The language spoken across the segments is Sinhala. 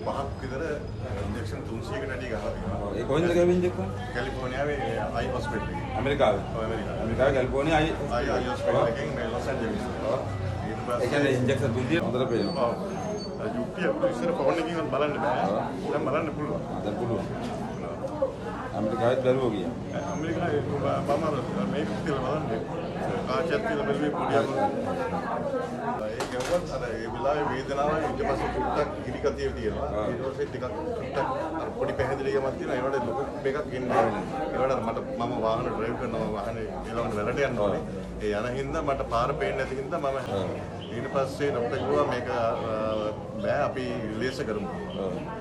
5ක් විතර ඉන්ජෙක්ෂන් 300කට වැඩි ගහලා තියෙනවා. ඒ කොහෙන්ද ගාව ඉන්ජෙක්ෂන්? කැලිෆෝනියාවේ අයි හොස්පිටල් එකේ. ඇමරිකාවේ. ඔව් ඇමරිකාවේ. ඇමරිකාවේ කැලිෆෝනියා අයි හොස්පිටල් එකෙන් මේ ලොස් ඇන්ජලිස්. ඊට ඒ පස්සේ කියන්නේ ඉන්ජෙක්ෂන් දුන්නේ හොඳට පේනවා. ඔව්. යුක්තිය අපිට ඉස්සර ෆෝන් එකකින් බලන්න බෑ. දැන් බලන්න පුළුවන්. දැන් පුළුවන්. ඇමරිකාවෙත් බැලුවා ගියා. ඇමරිකාවේ මම මේක කියලා බලන්නේ. කාචත් කියලා බැලුවේ පොඩියක්. ඒක ගොඩක් අර ඒ වෙලාවේ වේදනාව ඊට පස්සේ ටුට්ටක් ඉරිකතිය තියෙනවා. ඊට පස්සේ ටිකක් ටුට්ටක් අර පොඩි පැහැදිලිකමක් තියෙනවා. ඒවට ලොකු මේකක් එන්නේ නැහැ. ඒවට මම වාහන ඩ්‍රයිව් කරනවා වාහනේ ඊළඟට වැලට යන්න ඕනේ. ඒ යන හින්දා මට පාර පේන්නේ නැති හින්දා මම ඊට පස්සේ ડોක්ටර් කිව්වා මේක බෑ අපි ලේසර් කරමු.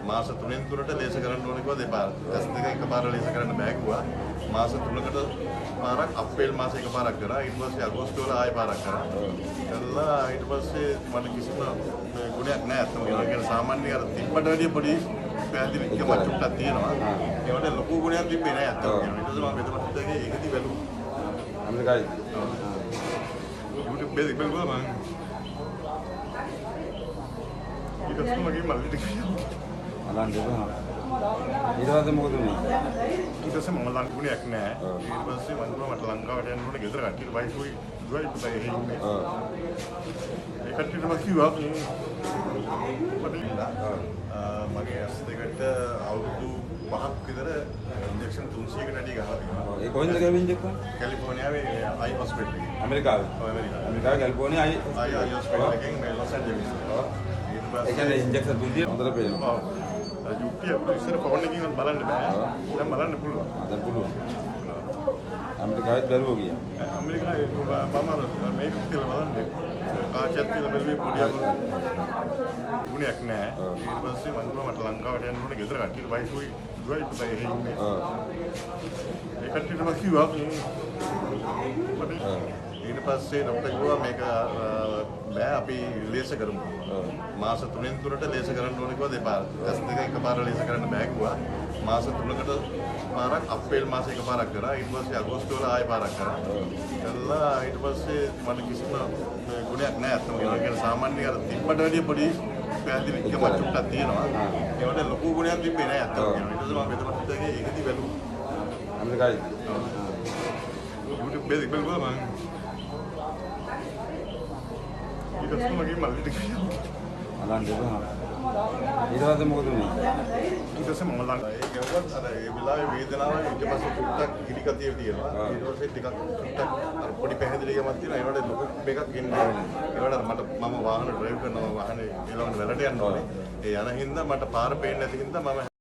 මාස 3න් 3ට ලේසර් කරන්න ඕනේ කිව්වා දෙපාර. ටෙස්ට් දෙක එකපාර ලේසර් කරන්න බෑ කිව්වා. මාස 3කට පාරක් අප්‍රේල් මාසේ එකපාරක් කරා. ඊට පස්සේ අගෝස්තු වල ආයෙ පාරක් කරා. කළා ඊට පස්සේ මට කිසිම ගුණයක් නැහැ අතම. ඒ කියන්නේ සාමාන්‍ය අර තිබ්බට වැඩිය පොඩි පැහැදිලිකමක් චුට්ටක් තියෙනවා. ඒවට ලොකු ගුණයක් තිබ්බේ නැහැ අතම. ඊට පස්සේ මම මෙතනට ඒකදී බැලුවා. ඇමරිකාවේ. YouTube බේද බලුවා මම. ඊට පස්සේ මගේ මල්ලිට ගියා. අලන් දෙපා. ඊට පස්සේ මොකද වුනේ? ඊට පස්සේ මම ලංගුණයක් නැහැ. ඊට පස්සේ මම මට ලංකාවට යන්න ඕනේ ගෙදර කට්ටියට වයිෆුයි දුවයි පුතයි ඉන්නේ. ඒ කට්ටියට මම කිව්වා මගේ ඇස් දෙකට අවුරුදු 5ක් විතර ඉන්ජෙක්ෂන් 300කට වැඩි ගහලා තියෙනවා. ඒ කොහෙන්ද ගාව ඉන්ජෙක්ෂන්? කැලිෆෝනියාවේ අයි හොස්පිටල් එකේ. ඇමරිකාවේ. ඔව් ඇමරිකාවේ. ඇමරිකාවේ කැලිෆෝනියා අයි හොස්පිටල් එකෙන් මේ ලොස් ඇන්ජලිස්. ඊට ඒ කියන්නේ ඉන්ජෙක්ෂන් දුන්නේ හොඳට පේනවා. ඔව්. යුක්තිය අපිට ඉස්සර ෆෝන් එකකින් බලන්න බෑ. දැන් බලන්න පුළුවන්. දැන් පුළුවන්. ඇමරිකාවෙත් බැලුවා ගියා. ඇමරිකාවේ මම මේක කියලා බලන්නේ. කාචත් කියලා බැලුවේ පොඩියක්. ගුණයක් නැහැ. ඊට පස්සේ මම මට ලංකාවට යන්න ඕනේ ගෙදර කට්ටියට වයිෆුයි දුවයි පුතයි ඉන්නේ. ඒ කට්ටියට මම කිව්වා ඊට පස්සේ ડોක්ටර් කිව්වා මේක බෑ අපි ලේසර් කරමු. මාස 3න් 3ට ලේසර් කරන්න ඕනේ කිව්වා දෙපාර. ටෙස්ට් දෙක එකපාර ලේසර් කරන්න බෑ කිව්වා. මාස 3කට පාරක් අප්‍රේල් මාසේ එකපාරක් කරා. ඊට පස්සේ අගෝස්තු වල ආයෙ පාරක් කරා. කළා ඊට පස්සේ මට කිසිම ගුණයක් නැහැ අතම. ඒ කියන්නේ සාමාන්‍ය අර තිබ්බට වැඩිය පොඩි පැහැදිලිකමක් චුට්ටක් තියෙනවා. ඒවට ලොකු ගුණයක් තිබ්බේ නැහැ අතම. ඊට පස්සේ මම මෙතනට ඒකදී බැලුවා. ඇමරිකාවේ. YouTube බේද බලුවා මම. ඊට පස්සේ මගේ මල්ලිට ගියා. අලන් දෙපා. ඊට පස්සේ මොකද වුනේ? ඊට පස්සේ මම ඒක ගොඩක් අර ඒ වෙලාවේ වේදනාව ඊට පස්සේ ටුට්ටක් ඉරිකතිය තියෙනවා. ඊට පස්සේ ටිකක් ටුට්ටක් අර පොඩි පැහැදිලිකමක් තියෙනවා. ඒවට ලොකු මේකක් එන්නේ නැහැ. ඒවට මම වාහන ඩ්‍රයිව් කරනවා වාහනේ ඊළඟට වැලට යන්න ඕනේ. ඒ යන හින්දා මට පාර පේන්නේ නැති හින්දා මම